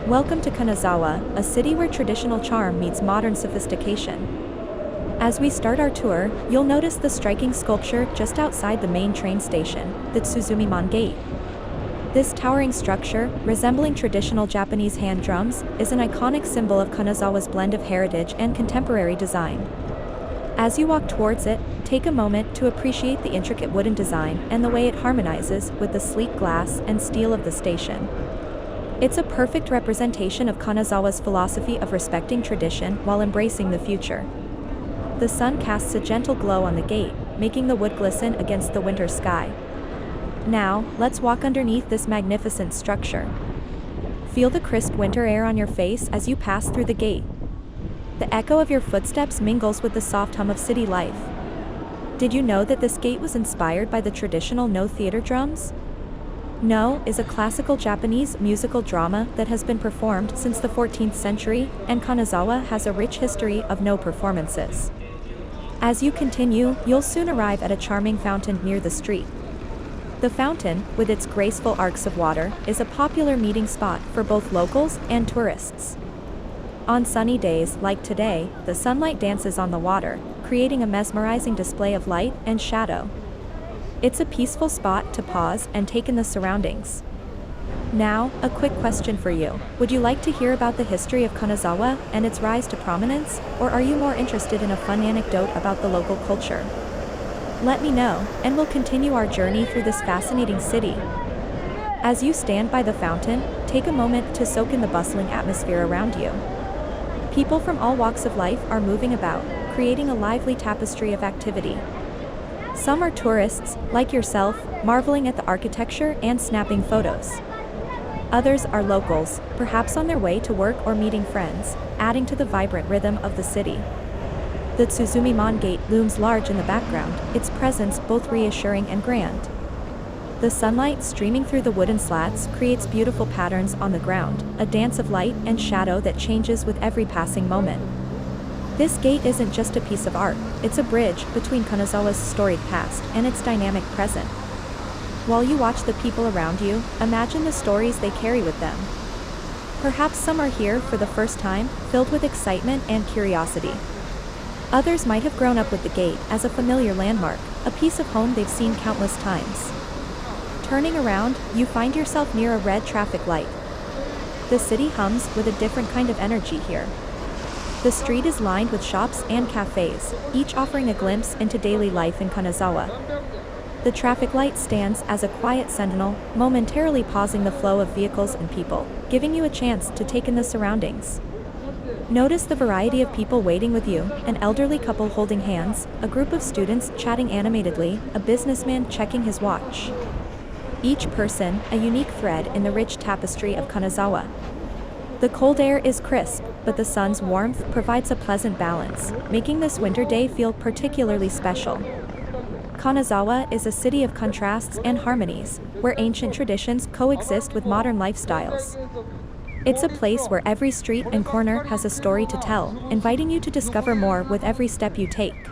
Welcome to Kanazawa, a city where traditional charm meets modern sophistication. As we start our tour, you'll notice the striking sculpture just outside the main train station, the Tsuzumi-mon gate. This towering structure, resembling traditional Japanese hand drums, is an iconic symbol of Kanazawa's blend of heritage and contemporary design. As you walk towards it, take a moment to appreciate the intricate wooden design and the way it harmonizes with the sleek glass and steel of the station. It's a perfect representation of Kanazawa's philosophy of respecting tradition while embracing the future. The sun casts a gentle glow on the gate, making the wood glisten against the winter sky. Now, let's walk underneath this magnificent structure. Feel the crisp winter air on your face as you pass through the gate. The echo of your footsteps mingles with the soft hum of city life. Did you know that this gate was inspired by the traditional No theater drums? No is a classical Japanese musical drama that has been performed since the 14th century, and Kanazawa has a rich history of No performances. As you continue, you'll soon arrive at a charming fountain near the street. The fountain, with its graceful arcs of water, is a popular meeting spot for both locals and tourists. On sunny days like today, the sunlight dances on the water, creating a mesmerizing display of light and shadow. It's a peaceful spot to pause and take in the surroundings. Now, a quick question for you. Would you like to hear about the history of Kanazawa and its rise to prominence, or are you more interested in a fun anecdote about the local culture? Let me know, and we'll continue our journey through this fascinating city. As you stand by the fountain, take a moment to soak in the bustling atmosphere around you. People from all walks of life are moving about, creating a lively tapestry of activity. Some are tourists, like yourself, marveling at the architecture and snapping photos. Others are locals, perhaps on their way to work or meeting friends, adding to the vibrant rhythm of the city. The Tsuzumi-mon gate looms large in the background, its presence both reassuring and grand. The sunlight streaming through the wooden slats creates beautiful patterns on the ground, a dance of light and shadow that changes with every passing moment. This gate isn't just a piece of art, it's a bridge between Kanazawa's storied past and its dynamic present. While you watch the people around you, imagine the stories they carry with them. Perhaps some are here for the first time, filled with excitement and curiosity. Others might have grown up with the gate as a familiar landmark, a piece of home they've seen countless times. Turning around, you find yourself near a red traffic light. The city hums with a different kind of energy here. The street is lined with shops and cafes, each offering a glimpse into daily life in Kanazawa. The traffic light stands as a quiet sentinel, momentarily pausing the flow of vehicles and people, giving you a chance to take in the surroundings. Notice the variety of people waiting with you, an elderly couple holding hands, a group of students chatting animatedly, a businessman checking his watch. Each person, a unique thread in the rich tapestry of Kanazawa. The cold air is crisp, but the sun's warmth provides a pleasant balance, making this winter day feel particularly special. Kanazawa is a city of contrasts and harmonies, where ancient traditions coexist with modern lifestyles. It's a place where every street and corner has a story to tell, inviting you to discover more with every step you take.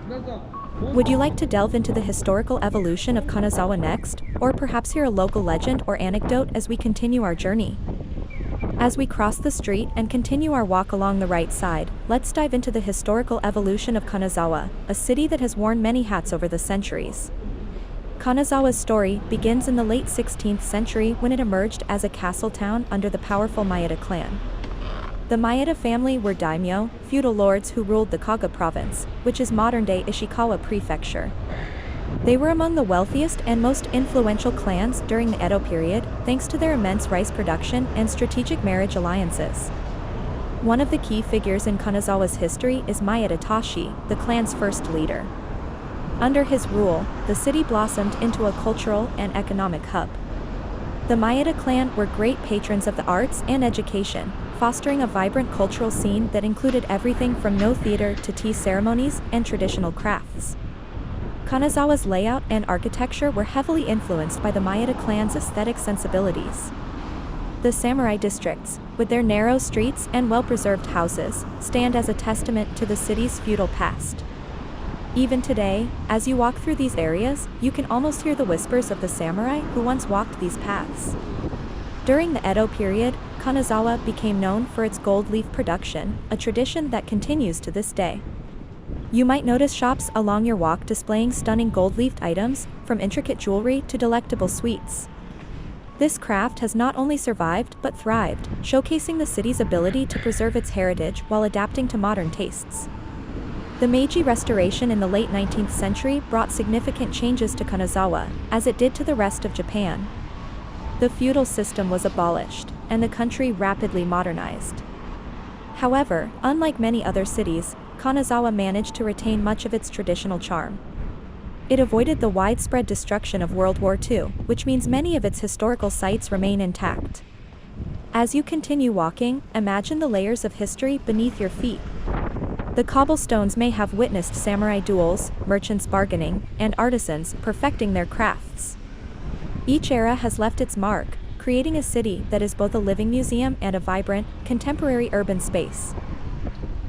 Would you like to delve into the historical evolution of Kanazawa next, or perhaps hear a local legend or anecdote as we continue our journey? As we cross the street and continue our walk along the right side, let's dive into the historical evolution of Kanazawa, a city that has worn many hats over the centuries. Kanazawa's story begins in the late 16th century when it emerged as a castle town under the powerful Maeda clan. The Maeda family were daimyo, feudal lords who ruled the Kaga province, which is modern-day Ishikawa prefecture. They were among the wealthiest and most influential clans during the Edo period, thanks to their immense rice production and strategic marriage alliances. One of the key figures in Kanazawa's history is Maeda Tashi, the clan's first leader. Under his rule, the city blossomed into a cultural and economic hub. The Maeda clan were great patrons of the arts and education, fostering a vibrant cultural scene that included everything from no theater to tea ceremonies and traditional crafts. Kanazawa's layout and architecture were heavily influenced by the Maeda clan's aesthetic sensibilities. The samurai districts, with their narrow streets and well-preserved houses, stand as a testament to the city's feudal past. Even today, as you walk through these areas, you can almost hear the whispers of the samurai who once walked these paths. During the Edo period, Kanazawa became known for its gold leaf production, a tradition that continues to this day. You might notice shops along your walk displaying stunning gold-leafed items, from intricate jewelry to delectable sweets. This craft has not only survived but thrived, showcasing the city's ability to preserve its heritage while adapting to modern tastes. The Meiji Restoration in the late 19th century brought significant changes to Kanazawa, as it did to the rest of Japan. The feudal system was abolished, and the country rapidly modernized. However, unlike many other cities, Kanazawa managed to retain much of its traditional charm. It avoided the widespread destruction of World War II, which means many of its historical sites remain intact. As you continue walking, imagine the layers of history beneath your feet. The cobblestones may have witnessed samurai duels, merchants bargaining, and artisans perfecting their crafts. Each era has left its mark, creating a city that is both a living museum and a vibrant, contemporary urban space.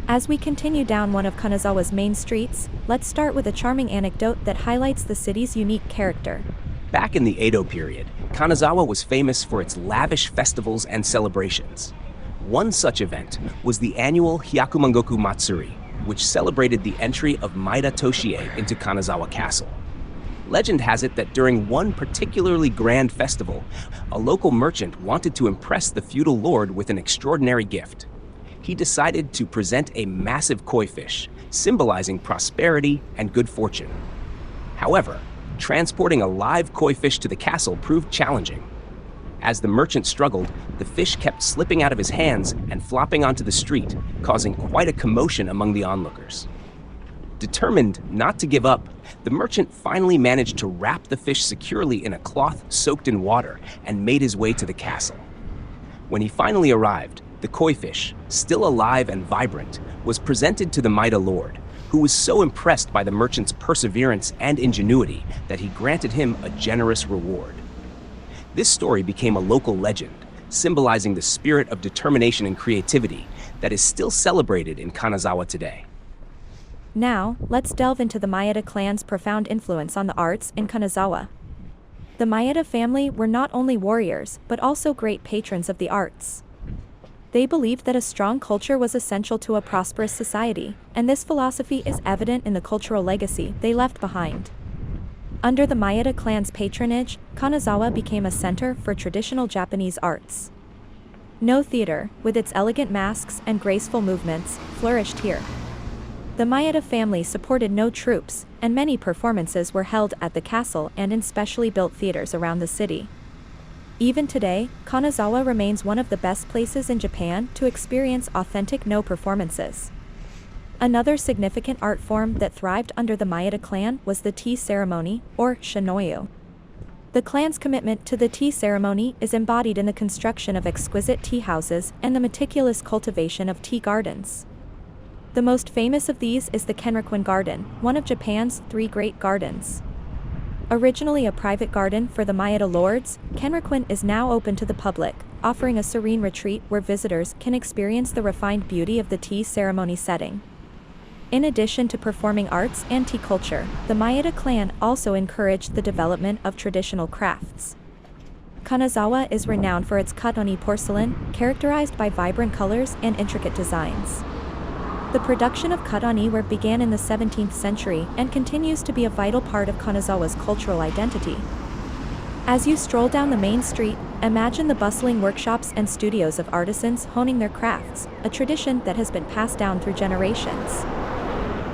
As we continue down one of Kanazawa's main streets, let's start with a charming anecdote that highlights the city's unique character. Back in the Edo period, Kanazawa was famous for its lavish festivals and celebrations. One such event was the annual Hyakumangoku Matsuri, which celebrated the entry of Maeda Toshie into Kanazawa Castle. Legend has it that during one particularly grand festival, a local merchant wanted to impress the feudal lord with an extraordinary gift. He decided to present a massive koi fish, symbolizing prosperity and good fortune. However, transporting a live koi fish to the castle proved challenging. As the merchant struggled, the fish kept slipping out of his hands and flopping onto the street, causing quite a commotion among the onlookers. Determined not to give up, the merchant finally managed to wrap the fish securely in a cloth soaked in water and made his way to the castle. When he finally arrived, the koi fish, still alive and vibrant, was presented to the Maeda Lord, who was so impressed by the merchant's perseverance and ingenuity that he granted him a generous reward. This story became a local legend, symbolizing the spirit of determination and creativity that is still celebrated in Kanazawa today. Now, let's delve into the Maeda clan's profound influence on the arts in Kanazawa. The Maeda family were not only warriors, but also great patrons of the arts. They believed that a strong culture was essential to a prosperous society, and this philosophy is evident in the cultural legacy they left behind. Under the Maeda clan's patronage, Kanazawa became a center for traditional Japanese arts. No theater, with its elegant masks and graceful movements, flourished here. The Maeda family supported no troops, and many performances were held at the castle and in specially built theaters around the city. Even today, Kanazawa remains one of the best places in Japan to experience authentic no performances. Another significant art form that thrived under the Maeda clan was the tea ceremony, or shinoyo. The clan's commitment to the tea ceremony is embodied in the construction of exquisite tea houses and the meticulous cultivation of tea gardens. The most famous of these is the Kenroku Garden, one of Japan's 3 great gardens. Originally a private garden for the Maeda lords, Kenroku is now open to the public, offering a serene retreat where visitors can experience the refined beauty of the tea ceremony setting. In addition to performing arts and tea culture, the Maeda clan also encouraged the development of traditional crafts. Kanazawa is renowned for its katoni porcelain, characterized by vibrant colors and intricate designs. The production of katoni ware began in the 17th century and continues to be a vital part of Kanazawa's cultural identity. As you stroll down the main street, imagine the bustling workshops and studios of artisans honing their crafts, a tradition that has been passed down through generations.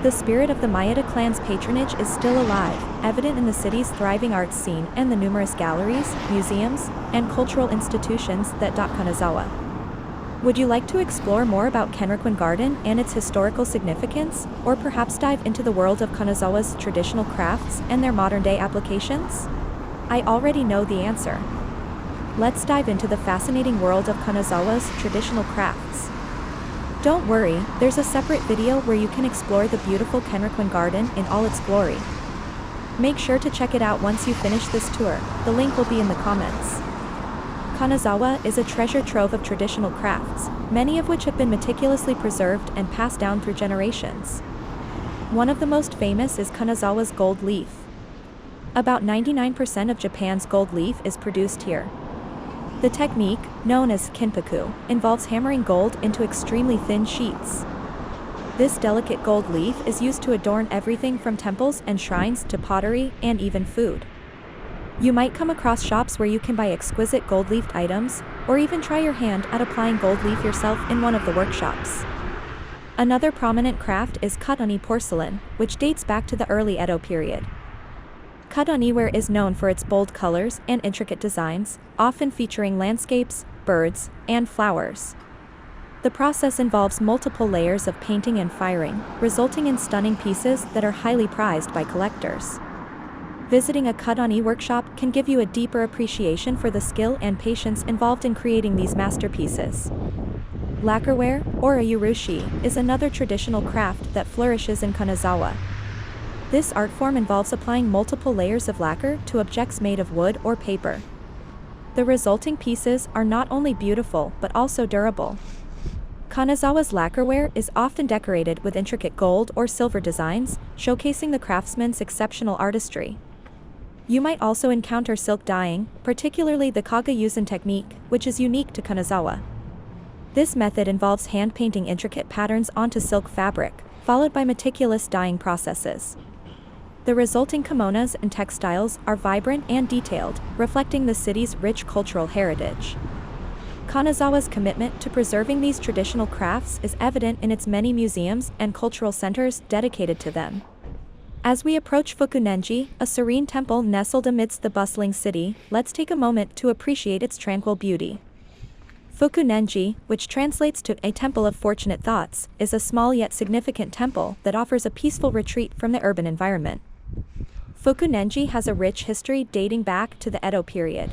The spirit of the Maeda clan's patronage is still alive, evident in the city's thriving arts scene and the numerous galleries, museums, and cultural institutions that dot Kanazawa. Would you like to explore more about Kenroku Garden and its historical significance, or perhaps dive into the world of Kanazawa's traditional crafts and their modern-day applications? I already know the answer. Let's dive into the fascinating world of Kanazawa's traditional crafts. Don't worry, there's a separate video where you can explore the beautiful Kenroku Garden in all its glory. Make sure to check it out once you finish this tour, the link will be in the comments. Kanazawa is a treasure trove of traditional crafts, many of which have been meticulously preserved and passed down through generations. One of the most famous is Kanazawa's gold leaf. About 99% of Japan's gold leaf is produced here. The technique, known as kinpaku, involves hammering gold into extremely thin sheets. This delicate gold leaf is used to adorn everything from temples and shrines to pottery and even food. You might come across shops where you can buy exquisite gold-leafed items, or even try your hand at applying gold leaf yourself in one of the workshops. Another prominent craft is kudani porcelain, which dates back to the early Edo period. Kudani ware is known for its bold colors and intricate designs, often featuring landscapes, birds, and flowers. The process involves multiple layers of painting and firing, resulting in stunning pieces that are highly prized by collectors. Visiting a kudani workshop can give you a deeper appreciation for the skill and patience involved in creating these masterpieces. Lacquerware, or a urushi, is another traditional craft that flourishes in Kanazawa. This art form involves applying multiple layers of lacquer to objects made of wood or paper. The resulting pieces are not only beautiful but also durable. Kanazawa's lacquerware is often decorated with intricate gold or silver designs, showcasing the craftsman's exceptional artistry. You might also encounter silk dyeing, particularly the Kagayuzen technique, which is unique to Kanazawa. This method involves hand-painting intricate patterns onto silk fabric, followed by meticulous dyeing processes. The resulting kimonos and textiles are vibrant and detailed, reflecting the city's rich cultural heritage. Kanazawa's commitment to preserving these traditional crafts is evident in its many museums and cultural centers dedicated to them. As we approach Fukunenji, a serene temple nestled amidst the bustling city, let's take a moment to appreciate its tranquil beauty. Fukunenji, which translates to a temple of fortunate thoughts, is a small yet significant temple that offers a peaceful retreat from the urban environment. Fukunenji has a rich history dating back to the Edo period.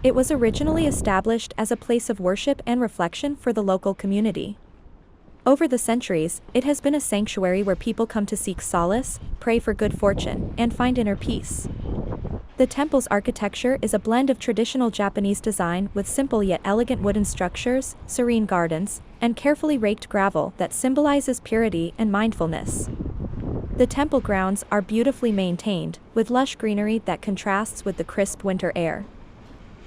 It was originally established as a place of worship and reflection for the local community. Over the centuries, it has been a sanctuary where people come to seek solace, pray for good fortune, and find inner peace. The temple's architecture is a blend of traditional Japanese design with simple yet elegant wooden structures, serene gardens, and carefully raked gravel that symbolizes purity and mindfulness. The temple grounds are beautifully maintained, with lush greenery that contrasts with the crisp winter air.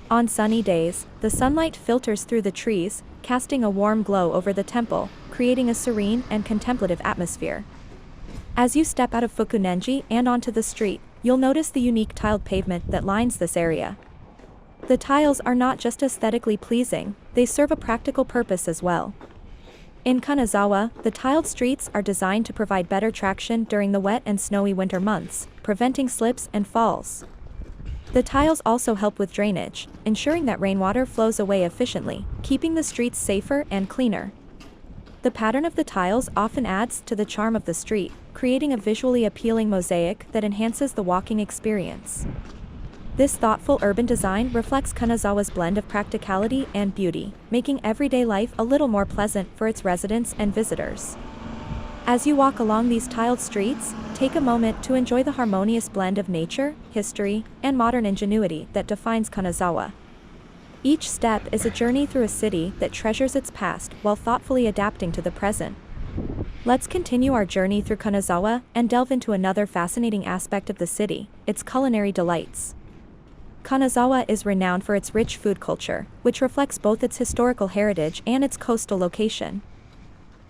On sunny days, the sunlight filters through the trees, casting a warm glow over the temple, creating a serene and contemplative atmosphere. As you step out of Fukunenji and onto the street, you'll notice the unique tiled pavement that lines this area. The tiles are not just aesthetically pleasing, they serve a practical purpose as well. In Kanazawa, the tiled streets are designed to provide better traction during the wet and snowy winter months, preventing slips and falls. The tiles also help with drainage, ensuring that rainwater flows away efficiently, keeping the streets safer and cleaner. The pattern of the tiles often adds to the charm of the street, creating a visually appealing mosaic that enhances the walking experience. This thoughtful urban design reflects Kanazawa's blend of practicality and beauty, making everyday life a little more pleasant for its residents and visitors. As you walk along these tiled streets, take a moment to enjoy the harmonious blend of nature, history, and modern ingenuity that defines Kanazawa. Each step is a journey through a city that treasures its past while thoughtfully adapting to the present. Let's continue our journey through Kanazawa and delve into another fascinating aspect of the city, its culinary delights. Kanazawa is renowned for its rich food culture, which reflects both its historical heritage and its coastal location.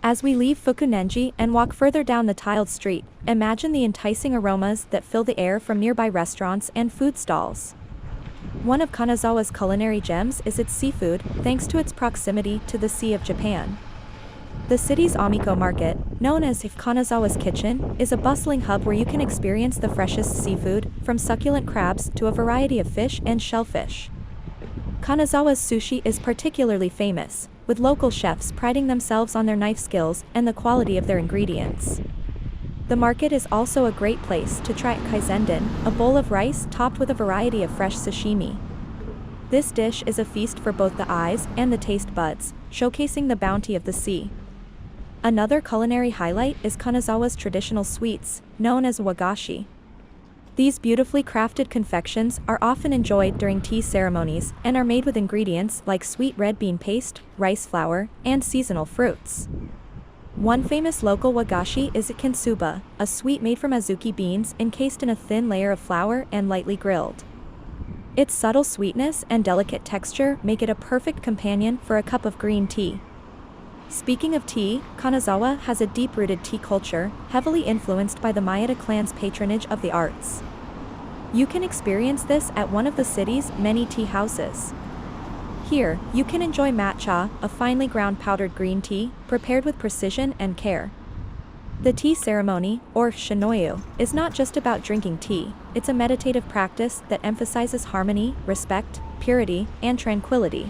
As we leave Fukunenji and walk further down the tiled street, imagine the enticing aromas that fill the air from nearby restaurants and food stalls. One of Kanazawa's culinary gems is its seafood, thanks to its proximity to the Sea of Japan. The city's Amiko Market, known as Kanazawa's Kitchen, is a bustling hub where you can experience the freshest seafood, from succulent crabs to a variety of fish and shellfish. Kanazawa's sushi is particularly famous, with local chefs priding themselves on their knife skills and the quality of their ingredients. The market is also a great place to try kaizenden, a bowl of rice topped with a variety of fresh sashimi. This dish is a feast for both the eyes and the taste buds, showcasing the bounty of the sea. Another culinary highlight is Kanazawa's traditional sweets, known as wagashi. These beautifully crafted confections are often enjoyed during tea ceremonies and are made with ingredients like sweet red bean paste, rice flour, and seasonal fruits. One famous local wagashi is kintsuba, a sweet made from azuki beans encased in a thin layer of flour and lightly grilled. Its subtle sweetness and delicate texture make it a perfect companion for a cup of green tea. Speaking of tea, Kanazawa has a deep-rooted tea culture, heavily influenced by the Maeda clan's patronage of the arts. You can experience this at one of the city's many tea houses. Here, you can enjoy matcha, a finely ground powdered green tea, prepared with precision and care. The tea ceremony, or shinoyu, is not just about drinking tea, it's a meditative practice that emphasizes harmony, respect, purity, and tranquility.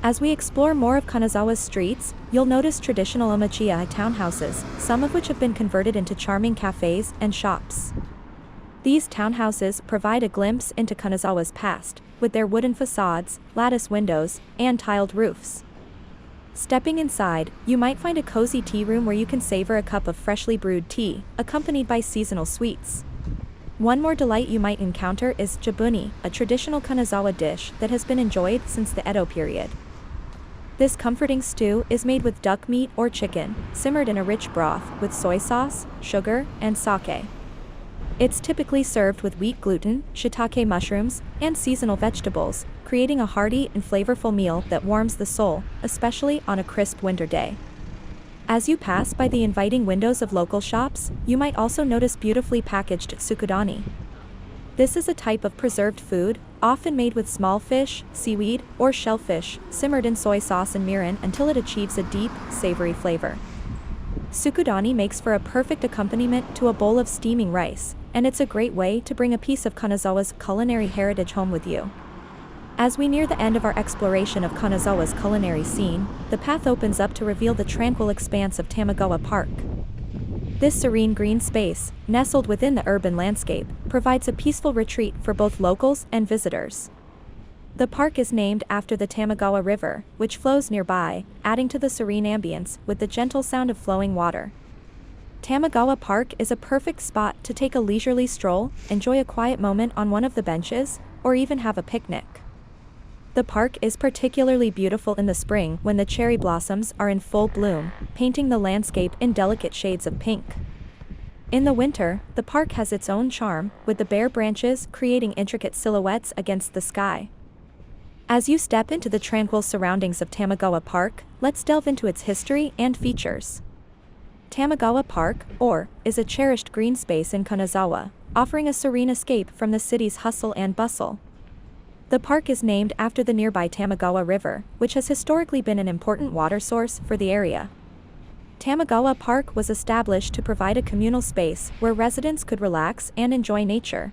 As we explore more of Kanazawa's streets, you'll notice traditional omachiya townhouses, some of which have been converted into charming cafes and shops. These townhouses provide a glimpse into Kanazawa's past, with their wooden facades, lattice windows, and tiled roofs. Stepping inside, you might find a cozy tea room where you can savor a cup of freshly brewed tea, accompanied by seasonal sweets. One more delight you might encounter is jabuni, a traditional Kanazawa dish that has been enjoyed since the Edo period. This comforting stew is made with duck meat or chicken, simmered in a rich broth with soy sauce, sugar, and sake. It's typically served with wheat gluten, shiitake mushrooms, and seasonal vegetables, creating a hearty and flavorful meal that warms the soul, especially on a crisp winter day. As you pass by the inviting windows of local shops, you might also notice beautifully packaged tsukudani. This is a type of preserved food, often made with small fish, seaweed, or shellfish, simmered in soy sauce and mirin until it achieves a deep, savory flavor. Tsukudani makes for a perfect accompaniment to a bowl of steaming rice, and it's a great way to bring a piece of Kanazawa's culinary heritage home with you. As we near the end of our exploration of Kanazawa's culinary scene, the path opens up to reveal the tranquil expanse of Tamagawa Park. This serene green space, nestled within the urban landscape, provides a peaceful retreat for both locals and visitors. The park is named after the Tamagawa River, which flows nearby, adding to the serene ambience with the gentle sound of flowing water. Tamagawa Park is a perfect spot to take a leisurely stroll, enjoy a quiet moment on one of the benches, or even have a picnic. The park is particularly beautiful in the spring when the cherry blossoms are in full bloom, painting the landscape in delicate shades of pink. In the winter, the park has its own charm, with the bare branches creating intricate silhouettes against the sky. As you step into the tranquil surroundings of Tamagawa Park, let's delve into its history and features. Tamagawa Park, is a cherished green space in Kanazawa, offering a serene escape from the city's hustle and bustle. The park is named after the nearby Tamagawa River, which has historically been an important water source for the area. Tamagawa Park was established to provide a communal space where residents could relax and enjoy nature.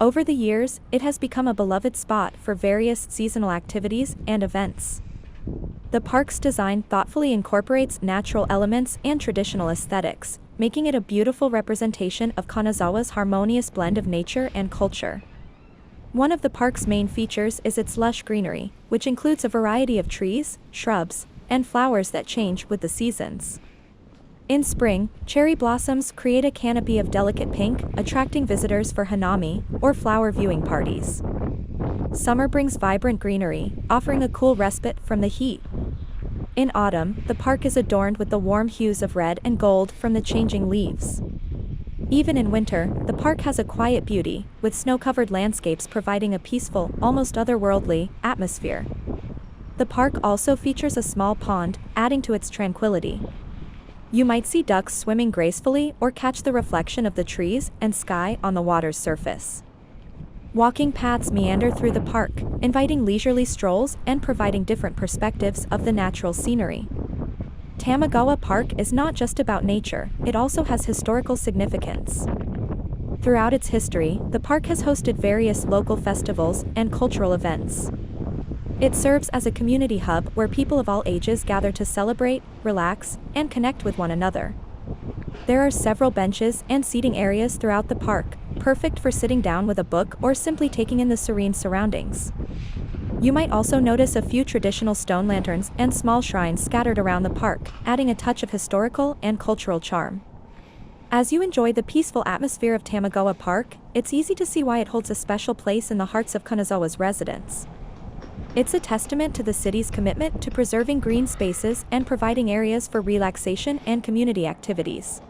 Over the years, it has become a beloved spot for various seasonal activities and events. The park's design thoughtfully incorporates natural elements and traditional aesthetics, making it a beautiful representation of Kanazawa's harmonious blend of nature and culture. One of the park's main features is its lush greenery, which includes a variety of trees, shrubs, and flowers that change with the seasons. In spring, cherry blossoms create a canopy of delicate pink, attracting visitors for hanami, or flower viewing parties. Summer brings vibrant greenery, offering a cool respite from the heat. In autumn, the park is adorned with the warm hues of red and gold from the changing leaves. Even in winter, the park has a quiet beauty, with snow-covered landscapes providing a peaceful, almost otherworldly, atmosphere. The park also features a small pond, adding to its tranquility. You might see ducks swimming gracefully or catch the reflection of the trees and sky on the water's surface. Walking paths meander through the park, inviting leisurely strolls and providing different perspectives of the natural scenery. Tamagawa Park is not just about nature, it also has historical significance. Throughout its history, the park has hosted various local festivals and cultural events. It serves as a community hub where people of all ages gather to celebrate, relax, and connect with one another. There are several benches and seating areas throughout the park, perfect for sitting down with a book or simply taking in the serene surroundings. You might also notice a few traditional stone lanterns and small shrines scattered around the park, adding a touch of historical and cultural charm. As you enjoy the peaceful atmosphere of Tamagawa Park, it's easy to see why it holds a special place in the hearts of Kanazawa's residents. It's a testament to the city's commitment to preserving green spaces and providing areas for relaxation and community activities.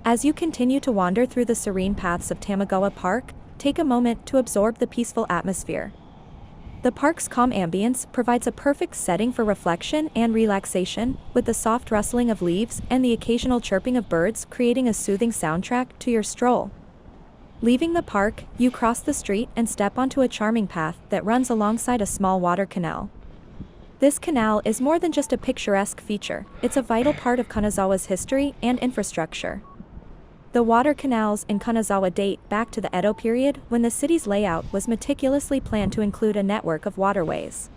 As you continue to wander through the serene paths of Tamagawa Park, take a moment to absorb the peaceful atmosphere. The park's calm ambience provides a perfect setting for reflection and relaxation, with the soft rustling of leaves and the occasional chirping of birds creating a soothing soundtrack to your stroll. Leaving the park, you cross the street and step onto a charming path that runs alongside a small water canal. This canal is more than just a picturesque feature, it's a vital part of Kanazawa's history and infrastructure. The water canals in Kanazawa date back to the Edo period when the city's layout was meticulously planned to include a network of waterways.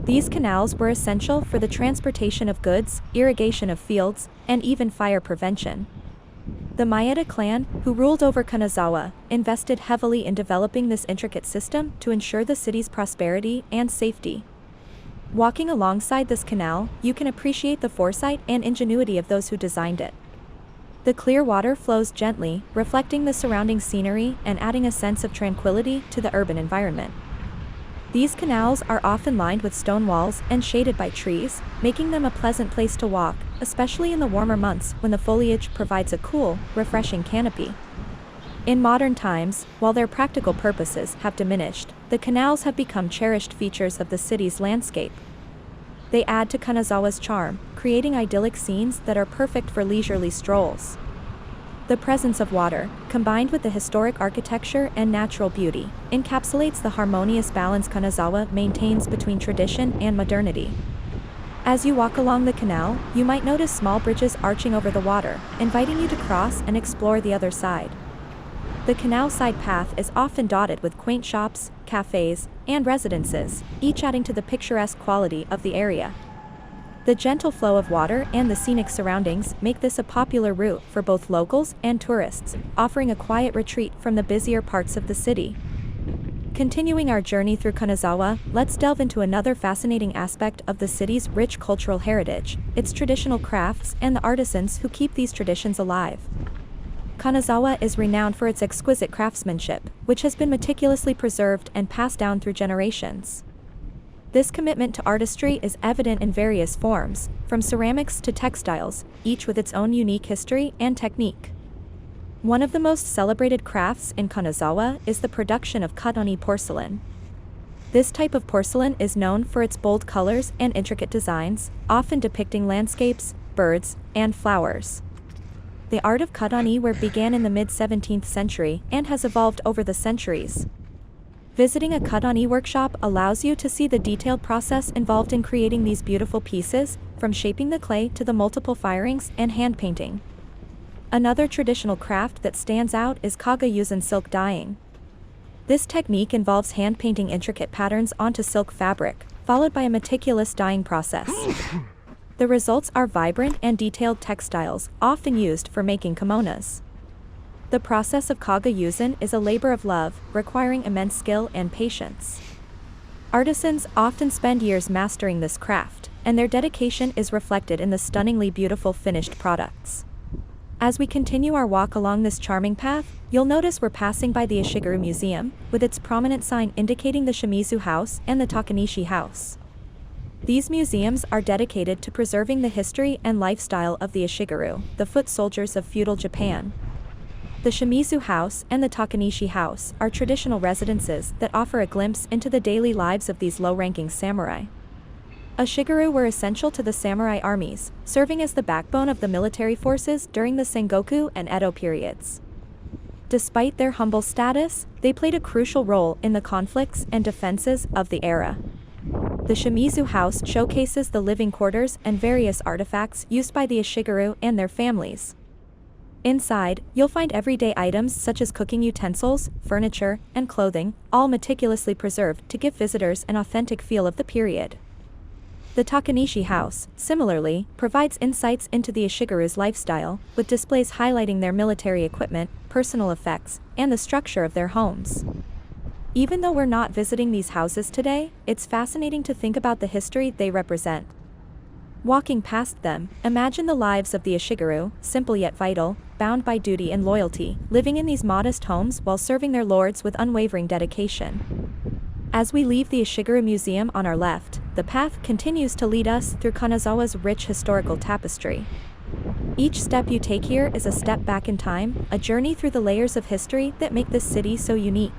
These canals were essential for the transportation of goods, irrigation of fields, and even fire prevention. The Maeda clan, who ruled over Kanazawa, invested heavily in developing this intricate system to ensure the city's prosperity and safety. Walking alongside this canal, you can appreciate the foresight and ingenuity of those who designed it. The clear water flows gently, reflecting the surrounding scenery and adding a sense of tranquility to the urban environment. These canals are often lined with stone walls and shaded by trees, making them a pleasant place to walk, especially in the warmer months when the foliage provides a cool, refreshing canopy. In modern times, while their practical purposes have diminished, the canals have become cherished features of the city's landscape. They add to Kanazawa's charm, creating idyllic scenes that are perfect for leisurely strolls. The presence of water, combined with the historic architecture and natural beauty, encapsulates the harmonious balance Kanazawa maintains between tradition and modernity. As you walk along the canal, you might notice small bridges arching over the water, inviting you to cross and explore the other side. The canal side path is often dotted with quaint shops, cafes, and residences, each adding to the picturesque quality of the area. The gentle flow of water and the scenic surroundings make this a popular route for both locals and tourists, offering a quiet retreat from the busier parts of the city. Continuing our journey through Kanazawa, let's delve into another fascinating aspect of the city's rich cultural heritage, its traditional crafts and the artisans who keep these traditions alive. Kanazawa is renowned for its exquisite craftsmanship, which has been meticulously preserved and passed down through generations. This commitment to artistry is evident in various forms, from ceramics to textiles, each with its own unique history and technique. One of the most celebrated crafts in Kanazawa is the production of Kutani porcelain. This type of porcelain is known for its bold colors and intricate designs, often depicting landscapes, birds, and flowers. The art of Kutani ware began in the mid-17th century and has evolved over the centuries. Visiting a Kutani workshop allows you to see the detailed process involved in creating these beautiful pieces, from shaping the clay to the multiple firings and hand painting. Another traditional craft that stands out is Kaga-yuzen silk dyeing. This technique involves hand painting intricate patterns onto silk fabric, followed by a meticulous dyeing process. The results are vibrant and detailed textiles, often used for making kimonos. The process of Kaga-yuzen is a labor of love, requiring immense skill and patience. Artisans often spend years mastering this craft, and their dedication is reflected in the stunningly beautiful finished products. As we continue our walk along this charming path, you'll notice we're passing by the Ashigaru Museum, with its prominent sign indicating the Shimizu House and the Takanishi House. These museums are dedicated to preserving the history and lifestyle of the Ashigaru, the foot soldiers of feudal Japan. The Shimizu House and the Takanishi House are traditional residences that offer a glimpse into the daily lives of these low-ranking samurai. Ashigaru were essential to the samurai armies, serving as the backbone of the military forces during the Sengoku and Edo periods. Despite their humble status, they played a crucial role in the conflicts and defenses of the era. The Shimizu House showcases the living quarters and various artifacts used by the Ashigaru and their families. Inside, you'll find everyday items such as cooking utensils, furniture, and clothing, all meticulously preserved to give visitors an authentic feel of the period. The Takanishi House, similarly, provides insights into the Ashigaru's lifestyle, with displays highlighting their military equipment, personal effects, and the structure of their homes. Even though we're not visiting these houses today, it's fascinating to think about the history they represent. Walking past them, imagine the lives of the Ashigaru, simple yet vital, bound by duty and loyalty, living in these modest homes while serving their lords with unwavering dedication. As we leave the Ashigaru Museum on our left, the path continues to lead us through Kanazawa's rich historical tapestry. Each step you take here is a step back in time, a journey through the layers of history that make this city so unique.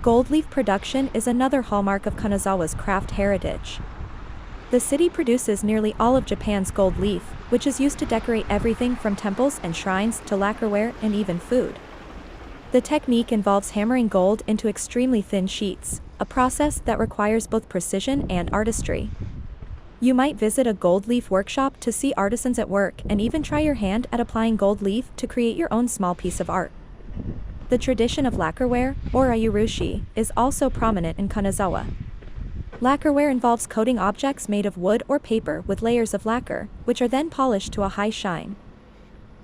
Gold leaf production is another hallmark of Kanazawa's craft heritage. The city produces nearly all of Japan's gold leaf, which is used to decorate everything from temples and shrines to lacquerware and even food. The technique involves hammering gold into extremely thin sheets, a process that requires both precision and artistry. You might visit a gold leaf workshop to see artisans at work and even try your hand at applying gold leaf to create your own small piece of art. The tradition of lacquerware, or ayurushi, is also prominent in Kanazawa. Lacquerware involves coating objects made of wood or paper with layers of lacquer, which are then polished to a high shine.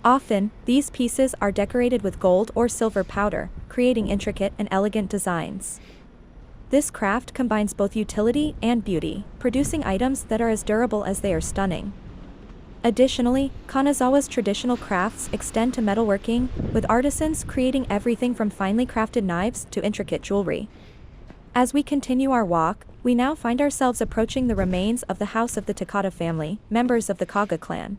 Often, these pieces are decorated with gold or silver powder, creating intricate and elegant designs. This craft combines both utility and beauty, producing items that are as durable as they are stunning. Additionally, Kanazawa's traditional crafts extend to metalworking, with artisans creating everything from finely crafted knives to intricate jewelry. As we continue our walk, we now find ourselves approaching the remains of the house of the Takada family, members of the Kaga clan.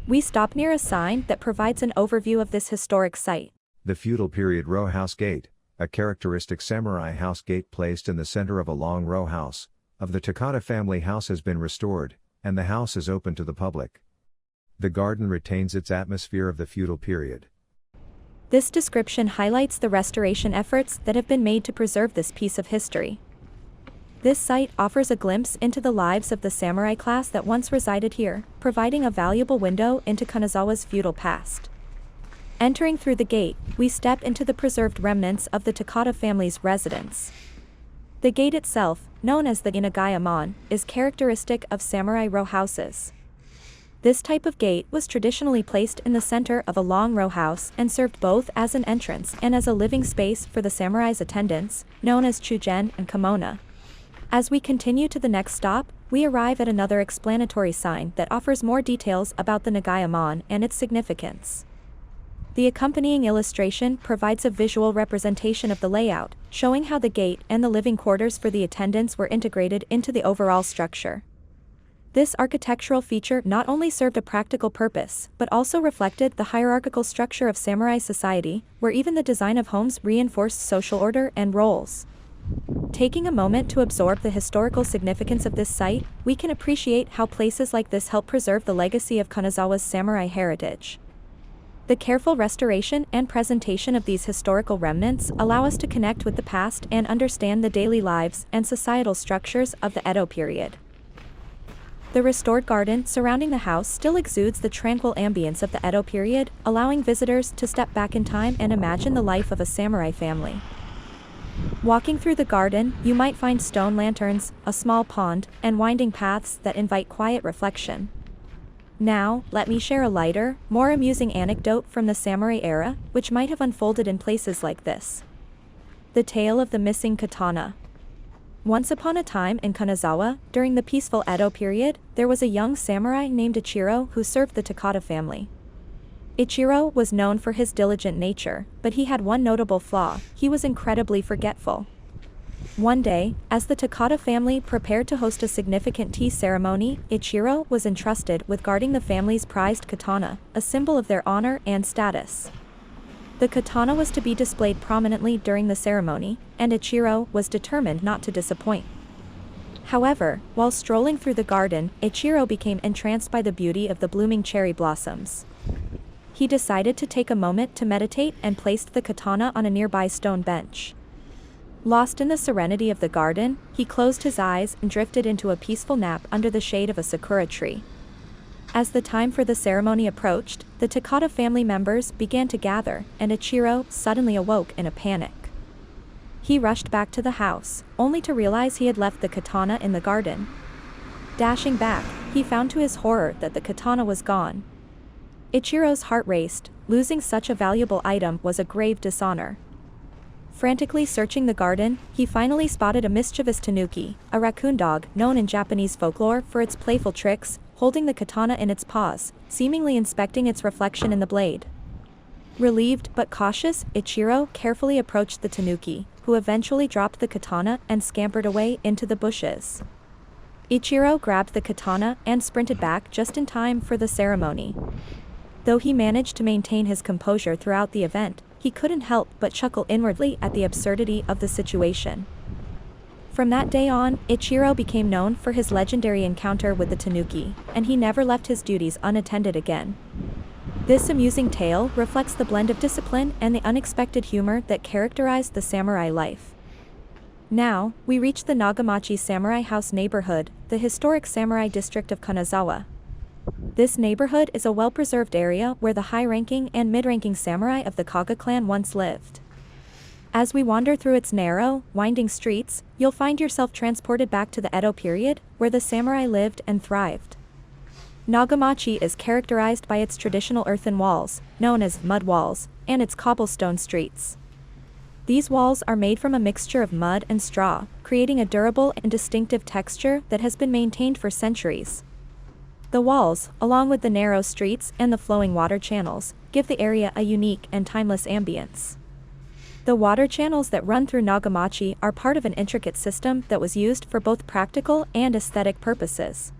We stop near a sign that provides an overview of this historic site. The feudal period row house gate, a characteristic samurai house gate placed in the center of a long row house of the Takada family house, has been restored, and the house is open to the public. The garden retains its atmosphere of the feudal period. This description highlights the restoration efforts that have been made to preserve this piece of history. This site offers a glimpse into the lives of the samurai class that once resided here, providing a valuable window into Kanazawa's feudal past. Entering through the gate, we step into the preserved remnants of the Takada family's residence. The gate itself, known as the Nagamachi, is characteristic of samurai row houses. This type of gate was traditionally placed in the center of a long row house and served both as an entrance and as a living space for the samurai's attendants, known as chujen and kimono. As we continue to the next stop, we arrive at another explanatory sign that offers more details about the Nagamachi and its significance. The accompanying illustration provides a visual representation of the layout, showing how the gate and the living quarters for the attendants were integrated into the overall structure. This architectural feature not only served a practical purpose, but also reflected the hierarchical structure of samurai society, where even the design of homes reinforced social order and roles. Taking a moment to absorb the historical significance of this site, we can appreciate how places like this help preserve the legacy of Kanazawa's samurai heritage. The careful restoration and presentation of these historical remnants allow us to connect with the past and understand the daily lives and societal structures of the Edo period. The restored garden surrounding the house still exudes the tranquil ambience of the Edo period, allowing visitors to step back in time and imagine the life of a samurai family. Walking through the garden, you might find stone lanterns, a small pond, and winding paths that invite quiet reflection. Now, let me share a lighter, more amusing anecdote from the samurai era, which might have unfolded in places like this. The tale of the missing katana. Once upon a time in Kanazawa, during the peaceful Edo period, there was a young samurai named Ichiro who served the Takada family. Ichiro was known for his diligent nature, but he had one notable flaw: he was incredibly forgetful. One day, as the Takada family prepared to host a significant tea ceremony, Ichiro was entrusted with guarding the family's prized katana, a symbol of their honor and status. The katana was to be displayed prominently during the ceremony, and Ichiro was determined not to disappoint. However, while strolling through the garden, Ichiro became entranced by the beauty of the blooming cherry blossoms. He decided to take a moment to meditate and placed the katana on a nearby stone bench. Lost in the serenity of the garden, he closed his eyes and drifted into a peaceful nap under the shade of a sakura tree. As the time for the ceremony approached, the Takada family members began to gather, and Ichiro suddenly awoke in a panic. He rushed back to the house, only to realize he had left the katana in the garden. Dashing back, he found to his horror that the katana was gone. Ichiro's heart raced. Losing such a valuable item was a grave dishonor. Frantically searching the garden, he finally spotted a mischievous tanuki, a raccoon dog known in Japanese folklore for its playful tricks, holding the katana in its paws, seemingly inspecting its reflection in the blade. Relieved but cautious, Ichiro carefully approached the tanuki, who eventually dropped the katana and scampered away into the bushes. Ichiro grabbed the katana and sprinted back just in time for the ceremony. Though he managed to maintain his composure throughout the event, he couldn't help but chuckle inwardly at the absurdity of the situation. From that day on, Ichiro became known for his legendary encounter with the tanuki, and he never left his duties unattended again. This amusing tale reflects the blend of discipline and the unexpected humor that characterized the samurai life. Now, we reach the Nagamachi Samurai House Neighborhood, the historic samurai district of Kanazawa. This neighborhood is a well-preserved area where the high-ranking and mid-ranking samurai of the Kaga clan once lived. As we wander through its narrow, winding streets, you'll find yourself transported back to the Edo period, where the samurai lived and thrived. Nagamachi is characterized by its traditional earthen walls, known as mud walls, and its cobblestone streets. These walls are made from a mixture of mud and straw, creating a durable and distinctive texture that has been maintained for centuries. The walls, along with the narrow streets and the flowing water channels, give the area a unique and timeless ambience. The water channels that run through Nagamachi are part of an intricate system that was used for both practical and aesthetic purposes.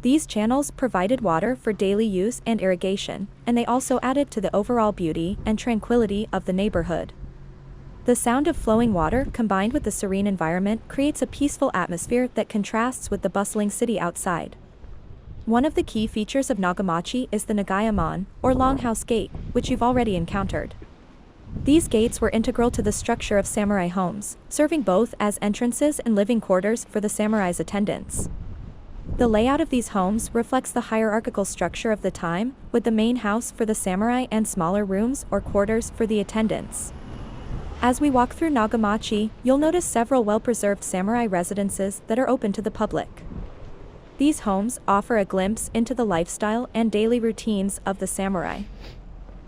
These channels provided water for daily use and irrigation, and they also added to the overall beauty and tranquility of the neighborhood. The sound of flowing water combined with the serene environment creates a peaceful atmosphere that contrasts with the bustling city outside. One of the key features of Nagamachi is the Nagaya-mon, or Longhouse Gate, which you've already encountered. These gates were integral to the structure of samurai homes, serving both as entrances and living quarters for the samurai's attendants. The layout of these homes reflects the hierarchical structure of the time, with the main house for the samurai and smaller rooms or quarters for the attendants. As we walk through Nagamachi, you'll notice several well-preserved samurai residences that are open to the public. These homes offer a glimpse into the lifestyle and daily routines of the samurai.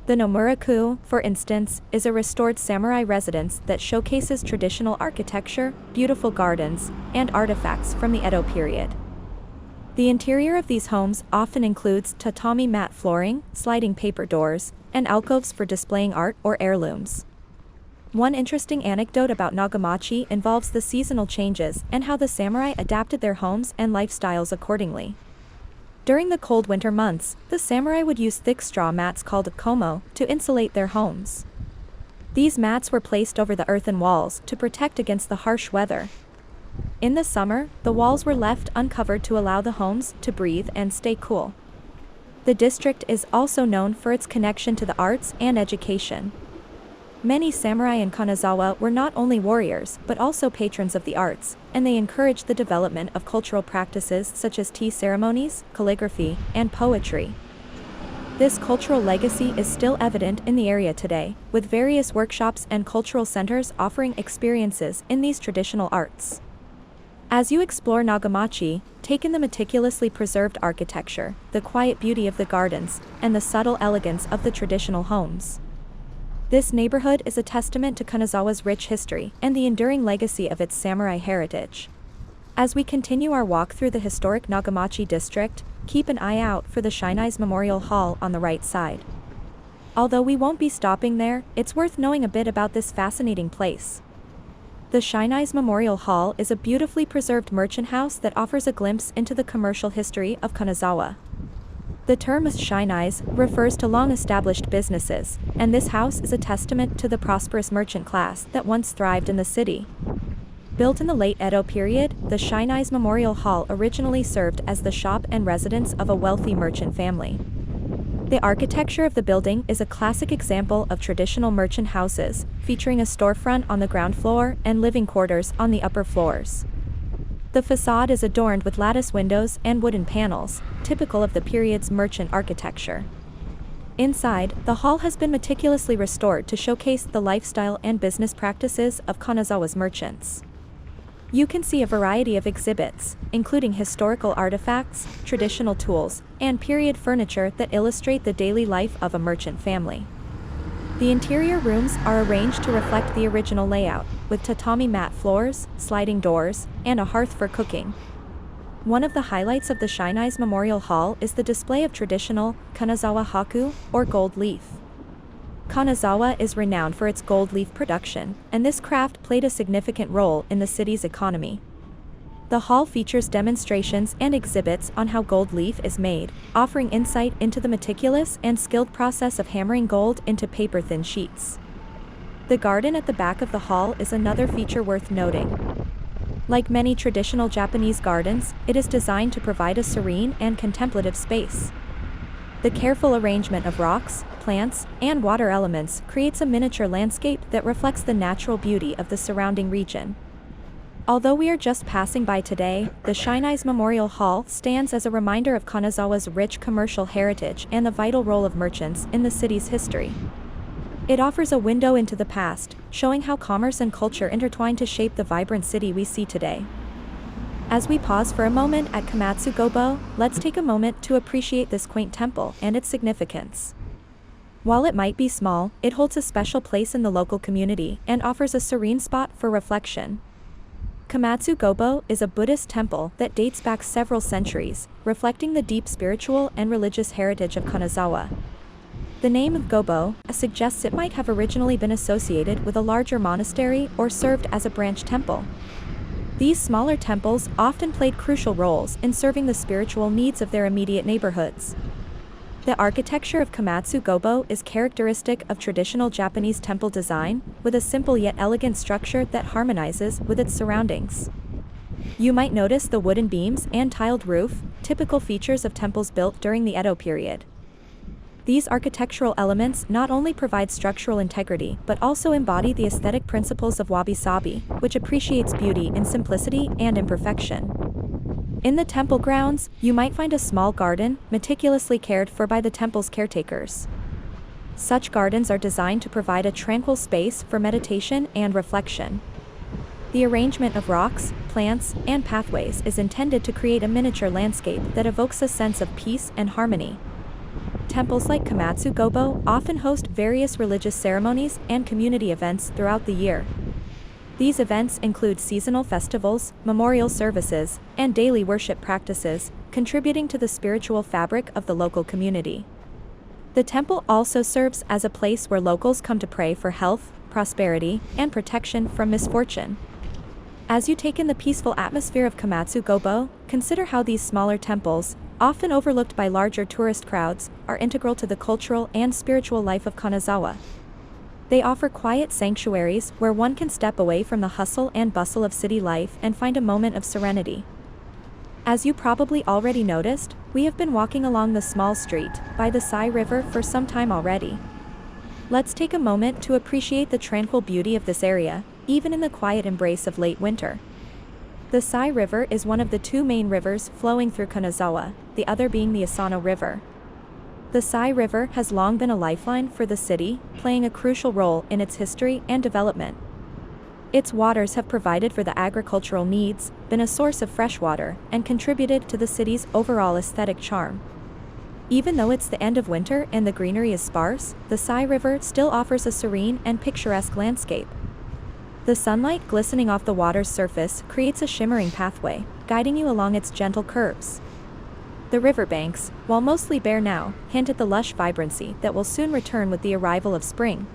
The Nomura-ku, for instance, is a restored samurai residence that showcases traditional architecture, beautiful gardens, and artifacts from the Edo period. The interior of these homes often includes tatami mat flooring, sliding paper doors, and alcoves for displaying art or heirlooms. One interesting anecdote about Nagamachi involves the seasonal changes and how the samurai adapted their homes and lifestyles accordingly. During the cold winter months, the samurai would use thick straw mats called komo to insulate their homes. These mats were placed over the earthen walls to protect against the harsh weather. In the summer, the walls were left uncovered to allow the homes to breathe and stay cool. The district is also known for its connection to the arts and education. Many samurai in Kanazawa were not only warriors but also patrons of the arts, and they encouraged the development of cultural practices such as tea ceremonies, calligraphy, and poetry. This cultural legacy is still evident in the area today, with various workshops and cultural centers offering experiences in these traditional arts. As you explore Nagamachi, take in the meticulously preserved architecture, the quiet beauty of the gardens, and the subtle elegance of the traditional homes. This neighborhood is a testament to Kanazawa's rich history and the enduring legacy of its samurai heritage. As we continue our walk through the historic Nagamachi district, keep an eye out for the Shinise Memorial Hall on the right side. Although we won't be stopping there, it's worth knowing a bit about this fascinating place. The Shinise Memorial Hall is a beautifully preserved merchant house that offers a glimpse into the commercial history of Kanazawa. The term Shinise refers to long-established businesses, and this house is a testament to the prosperous merchant class that once thrived in the city. Built in the late Edo period, the Shinise Memorial Hall originally served as the shop and residence of a wealthy merchant family. The architecture of the building is a classic example of traditional merchant houses, featuring a storefront on the ground floor and living quarters on the upper floors. The facade is adorned with lattice windows and wooden panels, typical of the period's merchant architecture. Inside, the hall has been meticulously restored to showcase the lifestyle and business practices of Kanazawa's merchants. You can see a variety of exhibits, including historical artifacts, traditional tools, and period furniture that illustrate the daily life of a merchant family. The interior rooms are arranged to reflect the original layout, with tatami mat floors, sliding doors, and a hearth for cooking. One of the highlights of the Shinise Memorial Hall is the display of traditional Kanazawa haku, or gold leaf. Kanazawa is renowned for its gold leaf production, and this craft played a significant role in the city's economy. The hall features demonstrations and exhibits on how gold leaf is made, offering insight into the meticulous and skilled process of hammering gold into paper-thin sheets. The garden at the back of the hall is another feature worth noting. Like many traditional Japanese gardens, it is designed to provide a serene and contemplative space. The careful arrangement of rocks, plants, and water elements creates a miniature landscape that reflects the natural beauty of the surrounding region. Although we are just passing by today, the Shinise Memorial Hall stands as a reminder of Kanazawa's rich commercial heritage and the vital role of merchants in the city's history. It offers a window into the past, showing how commerce and culture intertwine to shape the vibrant city we see today. As we pause for a moment at Komatsu Gobo, let's take a moment to appreciate this quaint temple and its significance. While it might be small, it holds a special place in the local community and offers a serene spot for reflection. Komatsu Gobo is a Buddhist temple that dates back several centuries, reflecting the deep spiritual and religious heritage of Kanazawa. The name of Gobo suggests it might have originally been associated with a larger monastery or served as a branch temple. These smaller temples often played crucial roles in serving the spiritual needs of their immediate neighborhoods. The architecture of Komatsu Gobo is characteristic of traditional Japanese temple design, with a simple yet elegant structure that harmonizes with its surroundings. You might notice the wooden beams and tiled roof, typical features of temples built during the Edo period. These architectural elements not only provide structural integrity but also embody the aesthetic principles of wabi-sabi, which appreciates beauty in simplicity and imperfection. In the temple grounds, you might find a small garden, meticulously cared for by the temple's caretakers. Such gardens are designed to provide a tranquil space for meditation and reflection. The arrangement of rocks, plants, and pathways is intended to create a miniature landscape that evokes a sense of peace and harmony. Temples like Komatsu Gobo often host various religious ceremonies and community events throughout the year. These events include seasonal festivals, memorial services, and daily worship practices, contributing to the spiritual fabric of the local community. The temple also serves as a place where locals come to pray for health, prosperity, and protection from misfortune. As you take in the peaceful atmosphere of Komatsu Gobo, consider how these smaller temples, often overlooked by larger tourist crowds, are integral to the cultural and spiritual life of Kanazawa. They offer quiet sanctuaries where one can step away from the hustle and bustle of city life and find a moment of serenity. As you probably already noticed, we have been walking along the small street by the Sai River for some time already. Let's take a moment to appreciate the tranquil beauty of this area, even in the quiet embrace of late winter. The Sai River is one of the two main rivers flowing through Kanazawa, the other being the Asano River. The Sai River has long been a lifeline for the city, playing a crucial role in its history and development. Its waters have provided for the agricultural needs, been a source of fresh water, and contributed to the city's overall aesthetic charm. Even though it's the end of winter and the greenery is sparse, the Sai River still offers a serene and picturesque landscape. The sunlight glistening off the water's surface creates a shimmering pathway, guiding you along its gentle curves. The riverbanks, while mostly bare now, hint at the lush vibrancy that will soon return with the arrival of spring.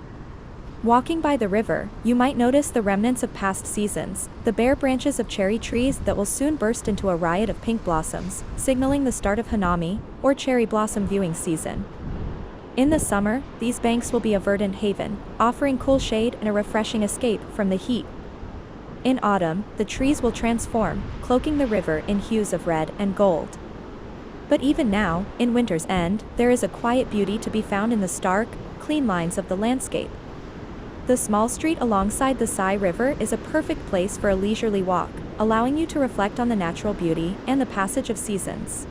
Walking by the river, you might notice the remnants of past seasons, the bare branches of cherry trees that will soon burst into a riot of pink blossoms, signaling the start of Hanami, or cherry blossom viewing season. In the summer, these banks will be a verdant haven, offering cool shade and a refreshing escape from the heat. In autumn, the trees will transform, cloaking the river in hues of red and gold. But even now, in winter's end, there is a quiet beauty to be found in the stark, clean lines of the landscape. The small street alongside the Sai River is a perfect place for a leisurely walk, allowing you to reflect on the natural beauty and the passage of seasons.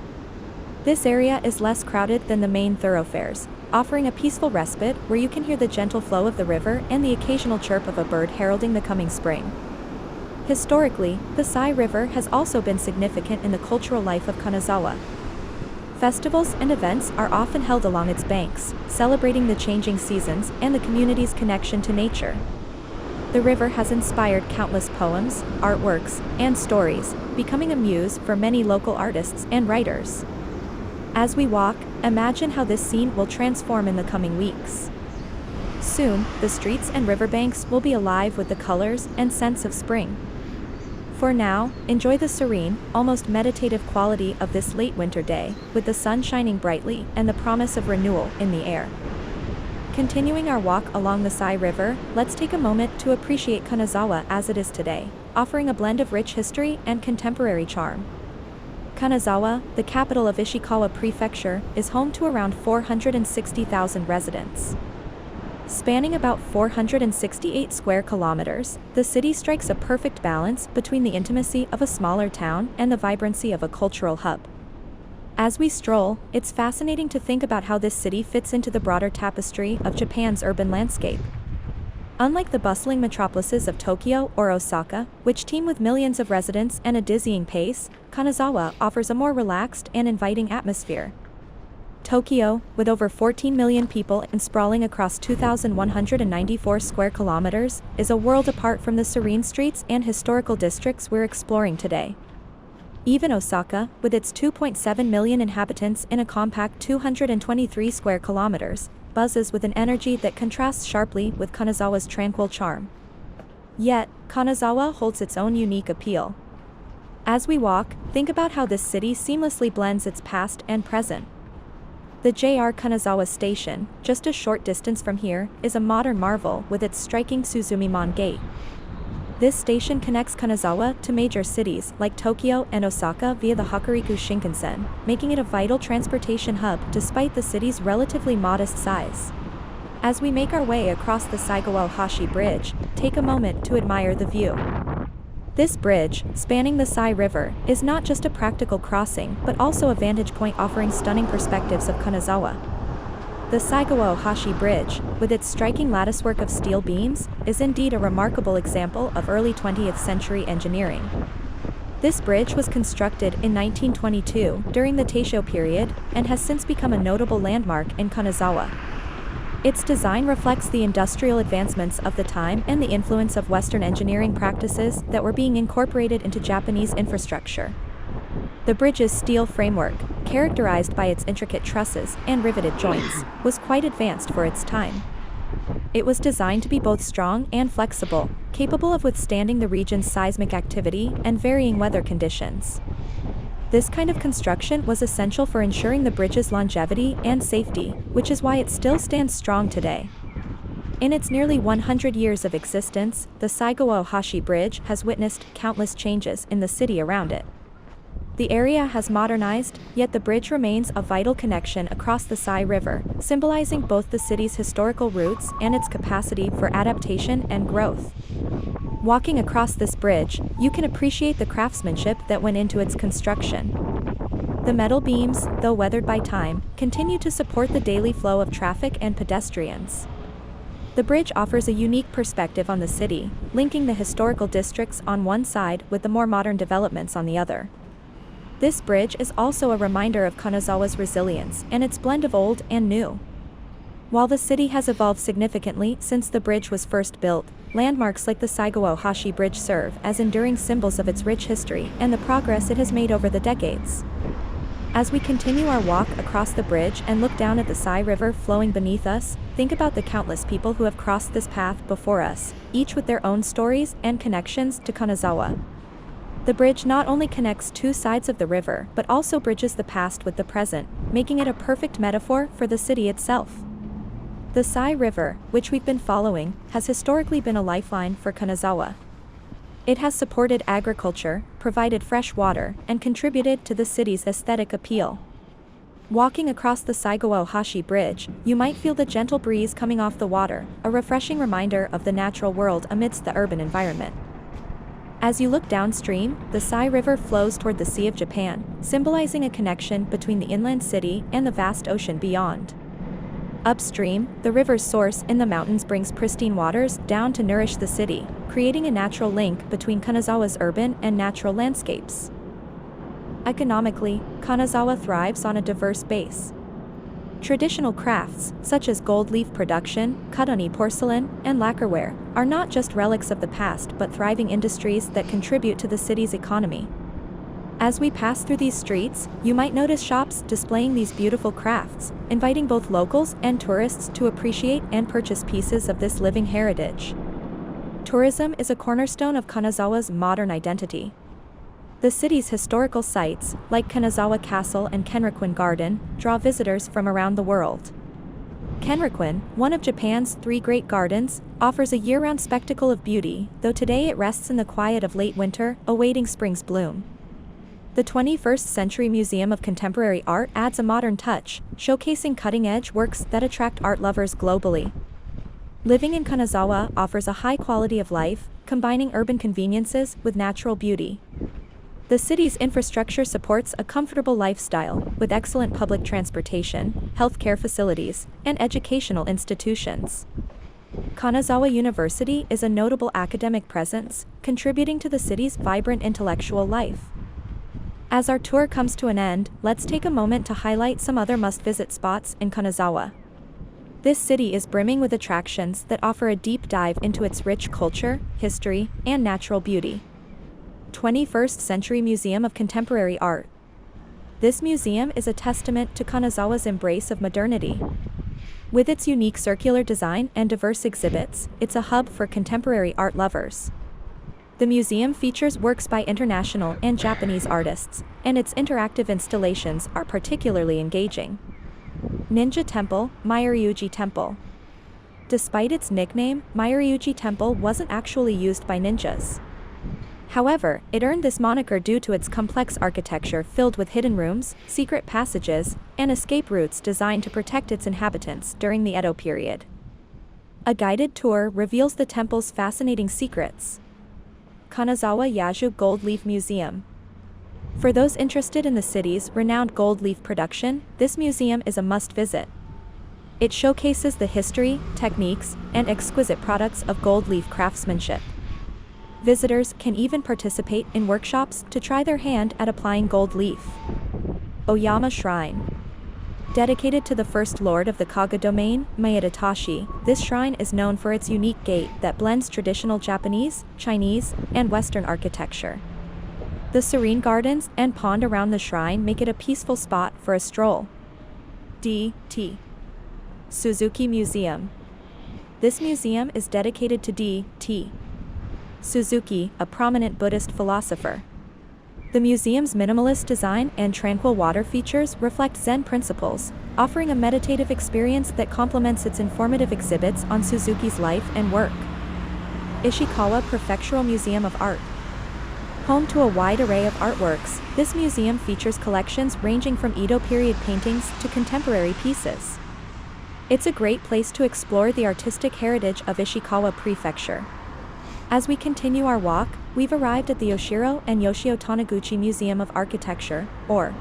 This area is less crowded than the main thoroughfares, offering a peaceful respite where you can hear the gentle flow of the river and the occasional chirp of a bird heralding the coming spring. Historically, the Sai River has also been significant in the cultural life of Kanazawa. Festivals and events are often held along its banks, celebrating the changing seasons and the community's connection to nature. The river has inspired countless poems, artworks, and stories, becoming a muse for many local artists and writers. As we walk, imagine how this scene will transform in the coming weeks. Soon, the streets and riverbanks will be alive with the colors and scents of spring. For now, enjoy the serene, almost meditative quality of this late winter day, with the sun shining brightly and the promise of renewal in the air. Continuing our walk along the Sai River, let's take a moment to appreciate Kanazawa as it is today, offering a blend of rich history and contemporary charm. Kanazawa, the capital of Ishikawa Prefecture, is home to around 460,000 residents. Spanning about 468 square kilometers, the city strikes a perfect balance between the intimacy of a smaller town and the vibrancy of a cultural hub. As we stroll, it's fascinating to think about how this city fits into the broader tapestry of Japan's urban landscape. Unlike the bustling metropolises of Tokyo or Osaka, which teem with millions of residents and a dizzying pace, Kanazawa offers a more relaxed and inviting atmosphere. Tokyo, with over 14 million people and sprawling across 2,194 square kilometers, is a world apart from the serene streets and historical districts we're exploring today. Even Osaka, with its 2.7 million inhabitants in a compact 223 square kilometers, buzzes with an energy that contrasts sharply with Kanazawa's tranquil charm. Yet, Kanazawa holds its own unique appeal. As we walk, think about how this city seamlessly blends its past and present. The JR Kanazawa Station, just a short distance from here, is a modern marvel with its striking Tsuzumi-mon gate. This station connects Kanazawa to major cities like Tokyo and Osaka via the Hokuriku Shinkansen, making it a vital transportation hub despite the city's relatively modest size. As we make our way across the Saigawa-Ōhashi Bridge, take a moment to admire the view. This bridge, spanning the Sai River, is not just a practical crossing but also a vantage point offering stunning perspectives of Kanazawa. The Saigawa-Ōhashi Bridge, with its striking latticework of steel beams, is indeed a remarkable example of early 20th century engineering. This bridge was constructed in 1922 during the Taisho period and has since become a notable landmark in Kanazawa. Its design reflects the industrial advancements of the time and the influence of Western engineering practices that were being incorporated into Japanese infrastructure. The bridge's steel framework, characterized by its intricate trusses and riveted joints, was quite advanced for its time. It was designed to be both strong and flexible, capable of withstanding the region's seismic activity and varying weather conditions. This kind of construction was essential for ensuring the bridge's longevity and safety, which is why it still stands strong today. In its nearly 100 years of existence, the Saigawa-Ōhashi Bridge has witnessed countless changes in the city around it. The area has modernized, yet the bridge remains a vital connection across the Sai River, symbolizing both the city's historical roots and its capacity for adaptation and growth. Walking across this bridge, you can appreciate the craftsmanship that went into its construction. The metal beams, though weathered by time, continue to support the daily flow of traffic and pedestrians. The bridge offers a unique perspective on the city, linking the historical districts on one side with the more modern developments on the other. This bridge is also a reminder of Kanazawa's resilience and its blend of old and new. While the city has evolved significantly since the bridge was first built, landmarks like the Saigawa-Ōhashi Bridge serve as enduring symbols of its rich history and the progress it has made over the decades. As we continue our walk across the bridge and look down at the Sai River flowing beneath us, think about the countless people who have crossed this path before us, each with their own stories and connections to Kanazawa. The bridge not only connects two sides of the river but also bridges the past with the present, making it a perfect metaphor for the city itself. The Sai River, which we've been following, has historically been a lifeline for Kanazawa. It has supported agriculture, provided fresh water, and contributed to the city's aesthetic appeal. Walking across the Saigawa-Ōhashi Bridge, you might feel the gentle breeze coming off the water, a refreshing reminder of the natural world amidst the urban environment. As you look downstream, the Sai River flows toward the Sea of Japan, symbolizing a connection between the inland city and the vast ocean beyond. Upstream, the river's source in the mountains brings pristine waters down to nourish the city, creating a natural link between Kanazawa's urban and natural landscapes. Economically, Kanazawa thrives on a diverse base. Traditional crafts, such as gold leaf production, kudoni porcelain, and lacquerware, are not just relics of the past but thriving industries that contribute to the city's economy. As we pass through these streets, you might notice shops displaying these beautiful crafts, inviting both locals and tourists to appreciate and purchase pieces of this living heritage. Tourism is a cornerstone of Kanazawa's modern identity. The city's historical sites, like Kanazawa Castle and Kenrikuen Garden, draw visitors from around the world. Kenrikuen, one of Japan's 3 great gardens, offers a year-round spectacle of beauty, though today it rests in the quiet of late winter, awaiting spring's bloom. The 21st Century Museum of Contemporary Art adds a modern touch, showcasing cutting-edge works that attract art lovers globally. Living in Kanazawa offers a high quality of life, combining urban conveniences with natural beauty. The city's infrastructure supports a comfortable lifestyle, with excellent public transportation, healthcare facilities, and educational institutions. Kanazawa University is a notable academic presence, contributing to the city's vibrant intellectual life. As our tour comes to an end, let's take a moment to highlight some other must-visit spots in Kanazawa. This city is brimming with attractions that offer a deep dive into its rich culture, history, and natural beauty. 21st Century Museum of Contemporary Art. This museum is a testament to Kanazawa's embrace of modernity. With its unique circular design and diverse exhibits, it's a hub for contemporary art lovers. The museum features works by international and Japanese artists, and its interactive installations are particularly engaging. Ninja Temple, Myuryuji Temple. Despite its nickname, Myuryuji Temple wasn't actually used by ninjas. However, it earned this moniker due to its complex architecture filled with hidden rooms, secret passages, and escape routes designed to protect its inhabitants during the Edo period. A guided tour reveals the temple's fascinating secrets. Kanazawa Yaju Gold Leaf Museum. For those interested in the city's renowned gold leaf production, this museum is a must-visit. It showcases the history, techniques, and exquisite products of gold leaf craftsmanship. Visitors can even participate in workshops to try their hand at applying gold leaf. Oyama Shrine. Dedicated to the First Lord of the Kaga domain, Maeda Tashi, this shrine is known for its unique gate that blends traditional Japanese, Chinese, and Western architecture. The serene gardens and pond around the shrine make it a peaceful spot for a stroll. D.T. Suzuki Museum. This museum is dedicated to D.T. Suzuki, a prominent Buddhist philosopher. The museum's minimalist design and tranquil water features reflect Zen principles, offering a meditative experience that complements its informative exhibits on Suzuki's life and work. Ishikawa Prefectural Museum of Art. Home to a wide array of artworks, this museum features collections ranging from Edo period paintings to contemporary pieces. It's a great place to explore the artistic heritage of Ishikawa Prefecture. As we continue our walk, we've arrived at the Yoshiro and Yoshio Taniguchi Museum of Architecture, or.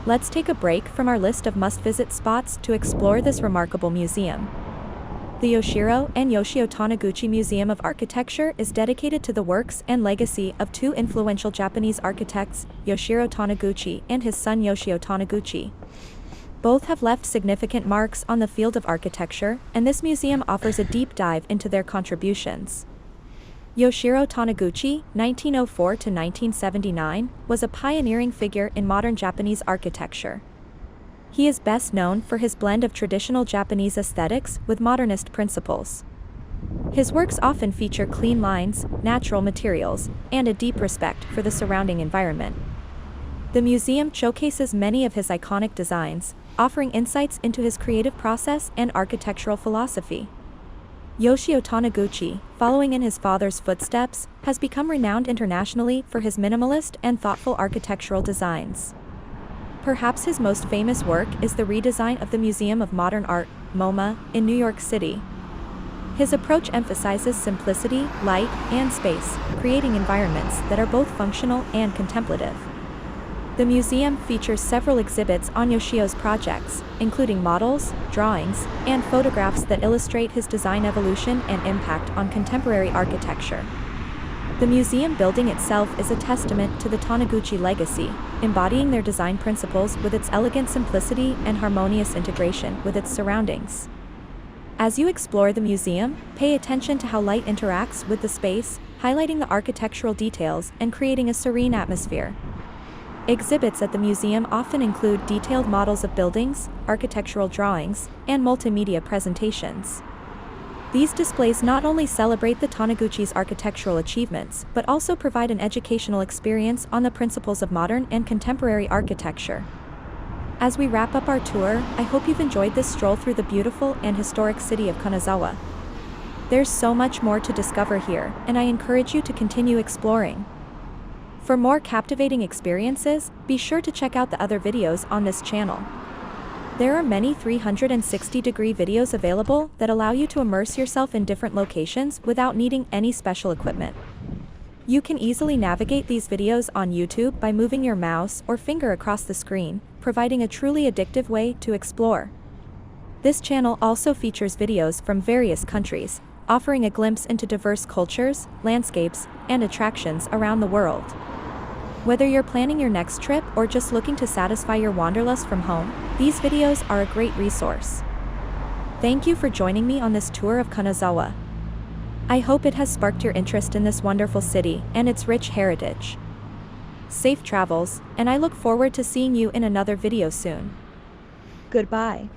Let's take a break from our list of must-visit spots to explore this remarkable museum. The Yoshiro and Yoshio Taniguchi Museum of Architecture is dedicated to the works and legacy of 2 influential Japanese architects, Yoshiro Taniguchi and his son Yoshio Taniguchi. Both have left significant marks on the field of architecture, and this museum offers a deep dive into their contributions. Yoshiro Taniguchi, 1904 to 1979, was a pioneering figure in modern Japanese architecture. He is best known for his blend of traditional Japanese aesthetics with modernist principles. His works often feature clean lines, natural materials, and a deep respect for the surrounding environment. The museum showcases many of his iconic designs, offering insights into his creative process and architectural philosophy. Yoshio Taniguchi, following in his father's footsteps, has become renowned internationally for his minimalist and thoughtful architectural designs. Perhaps his most famous work is the redesign of the Museum of Modern Art, MoMA, in New York City. His approach emphasizes simplicity, light, and space, creating environments that are both functional and contemplative. The museum features several exhibits on Yoshio's projects, including models, drawings, and photographs that illustrate his design evolution and impact on contemporary architecture. The museum building itself is a testament to the Taniguchi legacy, embodying their design principles with its elegant simplicity and harmonious integration with its surroundings. As you explore the museum, pay attention to how light interacts with the space, highlighting the architectural details and creating a serene atmosphere. Exhibits at the museum often include detailed models of buildings, architectural drawings, and multimedia presentations. These displays not only celebrate the Taniguchi's architectural achievements, but also provide an educational experience on the principles of modern and contemporary architecture. As we wrap up our tour, I hope you've enjoyed this stroll through the beautiful and historic city of Kanazawa. There's so much more to discover here, and I encourage you to continue exploring. For more captivating experiences, be sure to check out the other videos on this channel. There are many 360-degree videos available that allow you to immerse yourself in different locations without needing any special equipment. You can easily navigate these videos on YouTube by moving your mouse or finger across the screen, providing a truly addictive way to explore. This channel also features videos from various countries, offering a glimpse into diverse cultures, landscapes, and attractions around the world. Whether you're planning your next trip or just looking to satisfy your wanderlust from home, these videos are a great resource. Thank you for joining me on this tour of Kanazawa. I hope it has sparked your interest in this wonderful city and its rich heritage. Safe travels, and I look forward to seeing you in another video soon. Goodbye.